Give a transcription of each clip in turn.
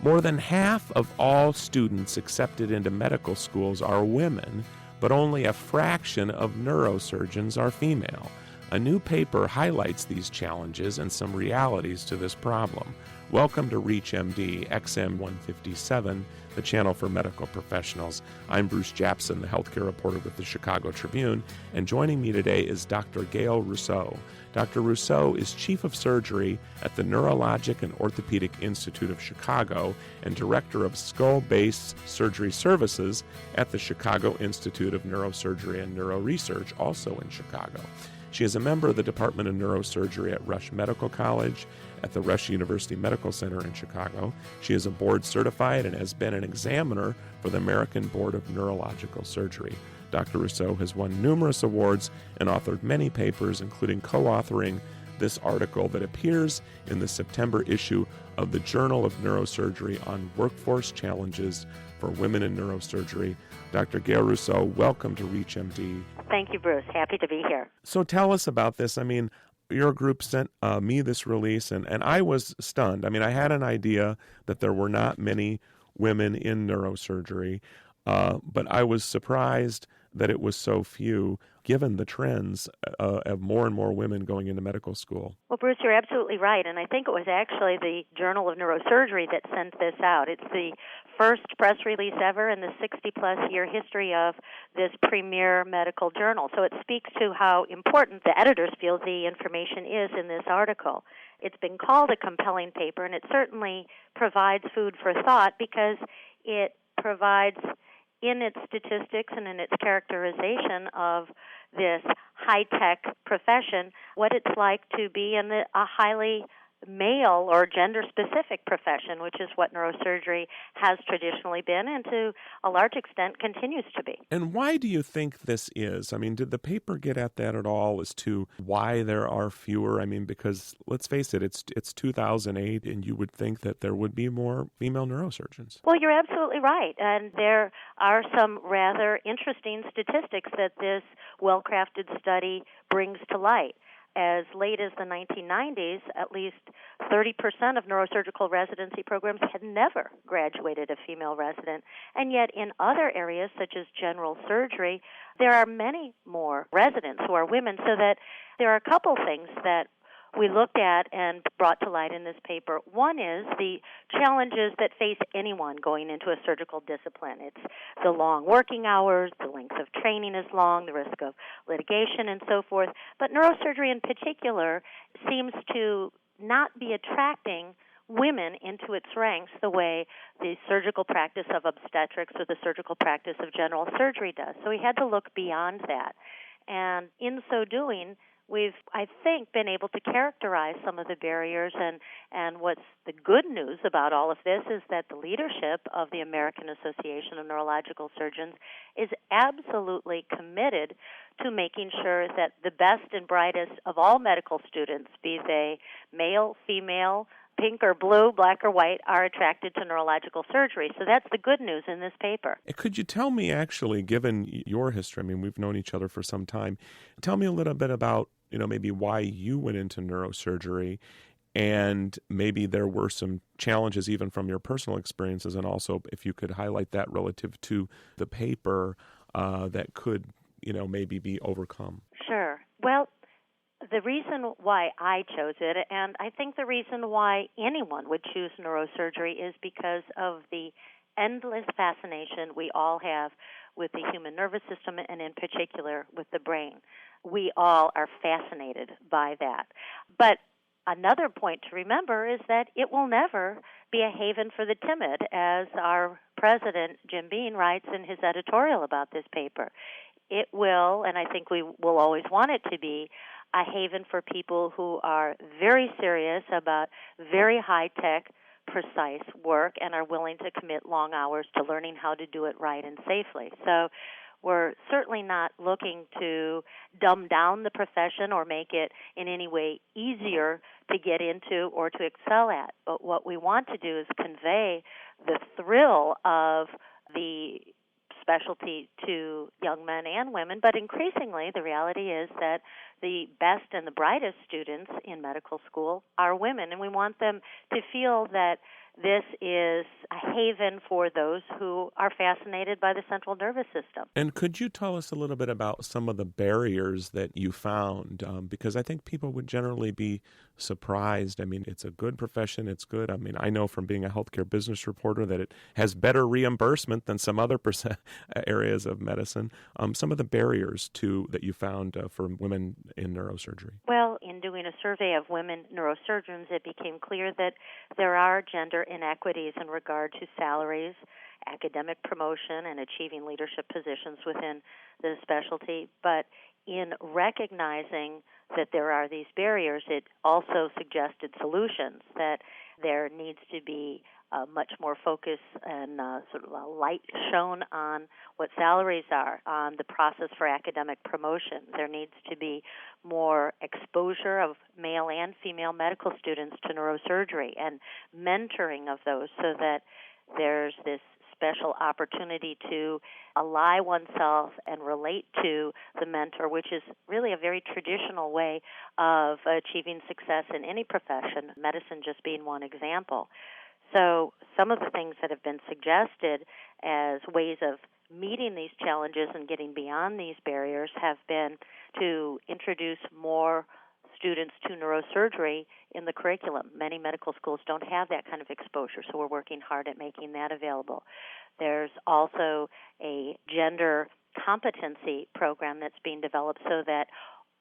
More than half of all students accepted into medical schools are women, but only a fraction of neurosurgeons are female. A new paper highlights these challenges and some realities to this problem. Welcome to ReachMD XM 157, the channel for medical professionals. I'm Bruce Japsen, the healthcare reporter with the Chicago Tribune, and joining me today is Dr. Gail Rosseau. Dr. Rosseau is Chief of Surgery at the Neurological and Orthopedic Institute of Chicago and Director of Skull-Based Surgery Services at the Chicago Institute of Neurosurgery and Neuroresearch, also in Chicago. She is a member of the Department of Neurosurgery at Rush Medical College at the Rush University Medical Center in Chicago. She is a board certified and has been an examiner for the American Board of Neurological Surgery. Dr. Rosseau has won numerous awards and authored many papers, including co-authoring this article that appears in the September issue of the Journal of Neurosurgery on workforce challenges for women in neurosurgery. Dr. Gail Rosseau, welcome to ReachMD. Thank you, Bruce. Happy to be here. So tell us about this. I mean, your group sent me this release, and I was stunned. I mean, I had an idea that there were not many women in neurosurgery, but I was surprised that it was so few, given the trends of more and more women going into medical school. Well, Bruce, you're absolutely right, and I think it was actually the Journal of Neurosurgery that sent this out. It's the first press release ever in the 60-plus year history of this premier medical journal. So it speaks to how important the editors feel the information is in this article. It's been called a compelling paper, and it certainly provides food for thought because it provides, in its statistics and in its characterization of this high-tech profession, what it's like to be in a highly male or gender-specific profession, which is what neurosurgery has traditionally been and to a large extent continues to be. And why do you think this is? I mean, did the paper get at that at all as to why there are fewer? I mean, because let's face it, it's 2008, and you would think that there would be more female neurosurgeons. Well, you're absolutely right, and there are some rather interesting statistics that this well-crafted study brings to light. As late as the 1990s, at least 30% of neurosurgical residency programs had never graduated a female resident. And yet in other areas, such as general surgery, there are many more residents who are women, so that there are a couple things that we looked at and brought to light in this paper. One is the challenges that face anyone going into a surgical discipline. It's the long working hours, the length of training is long, the risk of litigation and so forth. But neurosurgery in particular seems to not be attracting women into its ranks the way the surgical practice of obstetrics or the surgical practice of general surgery does. So we had to look beyond that. And in so doing, we've, I think, been able to characterize some of the barriers, and what's the good news about all of this is that the leadership of the American Association of Neurological Surgeons is absolutely committed to making sure that the best and brightest of all medical students, be they male, female, pink or blue, black or white, are attracted to neurological surgery. So that's the good news in this paper. Could you tell me, actually, given your history, I mean, we've known each other for some time, tell me a little bit about, maybe why you went into neurosurgery, and maybe there were some challenges even from your personal experiences, and also if you could highlight that relative to the paper that could, maybe be overcome. Sure. Well, the reason why I chose it, and I think the reason why anyone would choose neurosurgery, is because of the endless fascination we all have with the human nervous system and in particular with the brain. We all are fascinated by that. But another point to remember is that it will never be a haven for the timid, as our president, Jim Bean, writes in his editorial about this paper. It will, and I think we will always want it to be, a haven for people who are very serious about very high-tech, precise work and are willing to commit long hours to learning how to do it right and safely. So we're certainly not looking to dumb down the profession or make it in any way easier to get into or to excel at. But what we want to do is convey the thrill of the specialty to young men and women, but increasingly the reality is that the best and the brightest students in medical school are women, and we want them to feel that this is a haven for those who are fascinated by the central nervous system. And could you tell us a little bit about some of the barriers that you found? Because I think people would generally be surprised. I mean, it's a good profession. It's good. I mean, I know from being a healthcare business reporter that it has better reimbursement than some other areas of medicine. Some of the barriers that you found for women in neurosurgery. Well, in doing a survey of women neurosurgeons, it became clear that there are gender inequities in regard to salaries, academic promotion, and achieving leadership positions within the specialty. But in recognizing that there are these barriers, it also suggested solutions, that there needs to be much more focus and sort of a light shown on what salaries are, on the process for academic promotion. There needs to be more exposure of male and female medical students to neurosurgery and mentoring of those, so that there's this special opportunity to ally oneself and relate to the mentor, which is really a very traditional way of achieving success in any profession, medicine just being one example. So some of the things that have been suggested as ways of meeting these challenges and getting beyond these barriers have been to introduce more students to neurosurgery in the curriculum. Many medical schools don't have that kind of exposure, so we're working hard at making that available. There's also a gender competency program that's being developed so that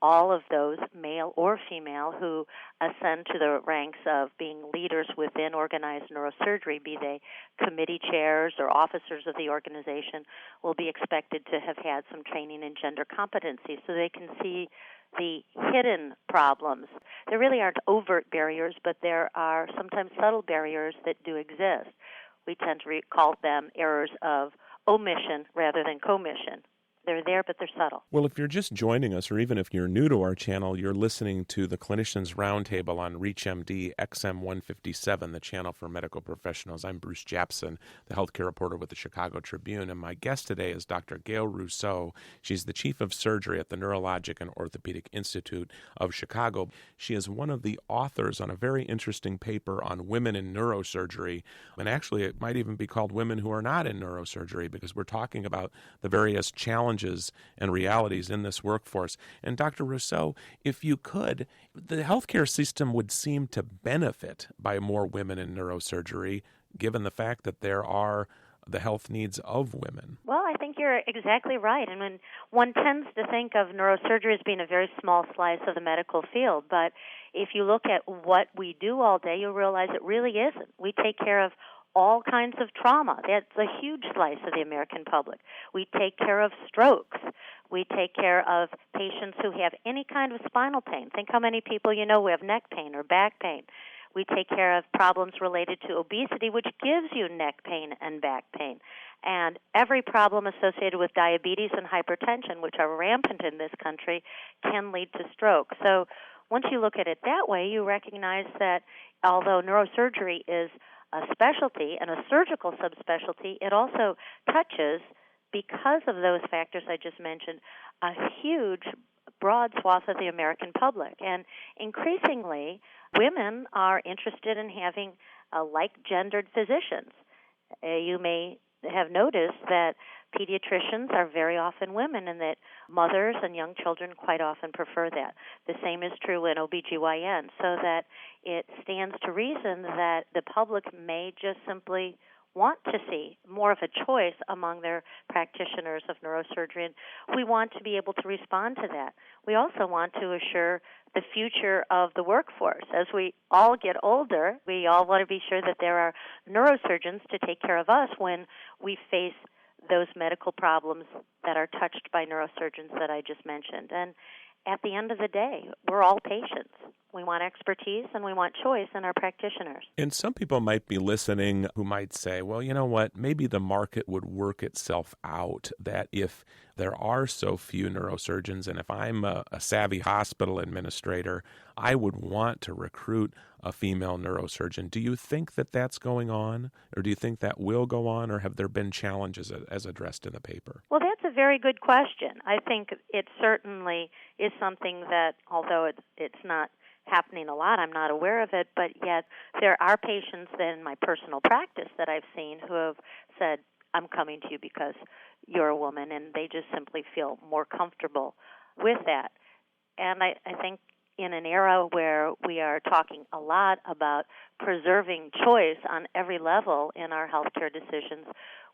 all of those, male or female, who ascend to the ranks of being leaders within organized neurosurgery, be they committee chairs or officers of the organization, will be expected to have had some training in gender competency so they can see the hidden problems. There really aren't overt barriers, but there are sometimes subtle barriers that do exist. We tend to call them errors of omission rather than commission. They're there, but they're subtle. Well, if you're just joining us, or even if you're new to our channel, you're listening to the Clinicians Roundtable on ReachMD XM 157, the channel for medical professionals. I'm Bruce Japsen, the healthcare reporter with the Chicago Tribune, and my guest today is Dr. Gail Rosseau. She's the chief of surgery at the Neurological and Orthopedic Institute of Chicago. She is one of the authors on a very interesting paper on women in neurosurgery, and actually it might even be called Women Who Are Not in Neurosurgery, because we're talking about the various challenges and realities in this workforce. And Dr. Rosseau, if you could, the healthcare system would seem to benefit by more women in neurosurgery, given the fact that there are the health needs of women. Well, I think you're exactly right. And when one tends to think of neurosurgery as being a very small slice of the medical field, but if you look at what we do all day, you'll realize it really isn't. We take care of all kinds of trauma. That's a huge slice of the American public. We take care of strokes. We take care of patients who have any kind of spinal pain. Think how many people you know who have neck pain or back pain. We take care of problems related to obesity, which gives you neck pain and back pain. And every problem associated with diabetes and hypertension, which are rampant in this country, can lead to stroke. So once you look at it that way, you recognize that although neurosurgery is a specialty and a surgical subspecialty, it also touches, because of those factors I just mentioned, a huge, broad swath of the American public. And increasingly, women are interested in having like-gendered physicians. You may have noticed that pediatricians are very often women, and that mothers and young children quite often prefer that. The same is true in OBGYN, so that it stands to reason that the public may just simply want to see more of a choice among their practitioners of neurosurgery, and we want to be able to respond to that. We also want to assure the future of the workforce. As we all get older, we all want to be sure that there are neurosurgeons to take care of us when we face those medical problems that are touched by neurosurgeons that I just mentioned. And at the end of the day, we're all patients. We want expertise and we want choice in our practitioners. And some people might be listening who might say, well, you know what, maybe the market would work itself out, that if there are so few neurosurgeons, and if I'm a savvy hospital administrator, I would want to recruit a female neurosurgeon. Do you think that that's going on, or do you think that will go on, or have there been challenges as addressed in the paper? Well, that's a very good question. I think it certainly is something that, although it's not happening a lot. I'm not aware of it, but yet there are patients in my personal practice that I've seen who have said, I'm coming to you because you're a woman, and they just simply feel more comfortable with that. And I think in an era where we are talking a lot about preserving choice on every level in our healthcare decisions,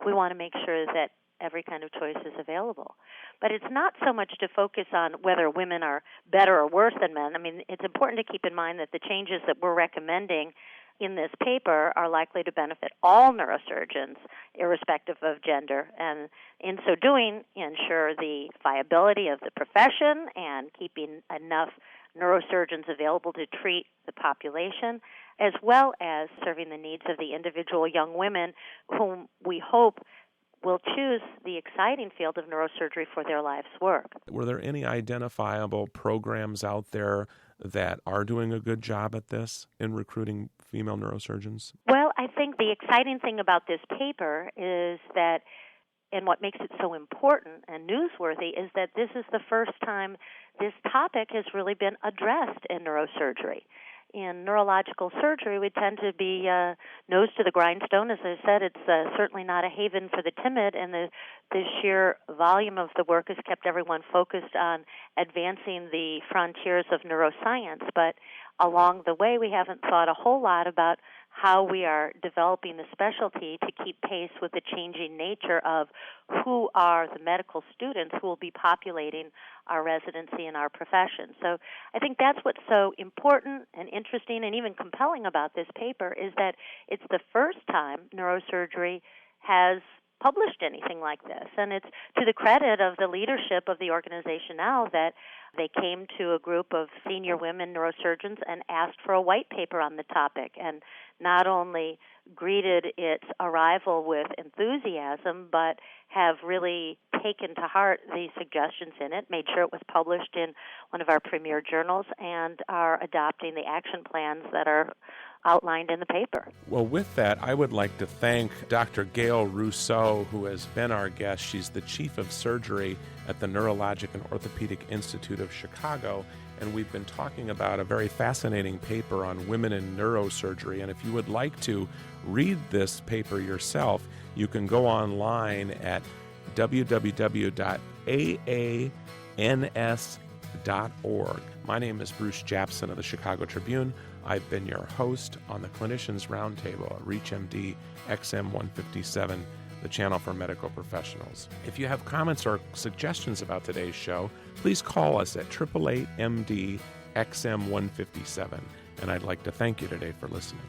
we want to make sure that every kind of choice is available. But it's not so much to focus on whether women are better or worse than men. I mean, it's important to keep in mind that the changes that we're recommending in this paper are likely to benefit all neurosurgeons, irrespective of gender, and in so doing, ensure the viability of the profession and keeping enough neurosurgeons available to treat the population, as well as serving the needs of the individual young women whom we hope will choose the exciting field of neurosurgery for their life's work. Were there any identifiable programs out there that are doing a good job at this in recruiting female neurosurgeons? Well, I think the exciting thing about this paper is that, and what makes it so important and newsworthy, is that this is the first time this topic has really been addressed in neurosurgery. In neurological surgery, we tend to be nose to the grindstone. As I said, it's certainly not a haven for the timid, and the sheer volume of the work has kept everyone focused on advancing the frontiers of neuroscience. But along the way, we haven't thought a whole lot about how we are developing the specialty to keep pace with the changing nature of who are the medical students who will be populating our residency and our profession. So I think that's what's so important and interesting and even compelling about this paper, is that it's the first time neurosurgery has published anything like this. And it's to the credit of the leadership of the organization now that they came to a group of senior women neurosurgeons and asked for a white paper on the topic, and not only greeted its arrival with enthusiasm, but have really taken to heart the suggestions in it, made sure it was published in one of our premier journals, and are adopting the action plans that are outlined in the paper. Well, with that, I would like to thank Dr. Gail Rosseau, who has been our guest. She's the Chief of Surgery at the Neurological and Orthopedic Institute of Chicago, and we've been talking about a very fascinating paper on women in neurosurgery. And if you would like to read this paper yourself, you can go online at www.aans.org. My name is Bruce Japsen of the Chicago Tribune. I've been your host on the Clinicians Roundtable at ReachMD XM 157, the channel for medical professionals. If you have comments or suggestions about today's show, please call us at 888-MD XM 157. And I'd like to thank you today for listening.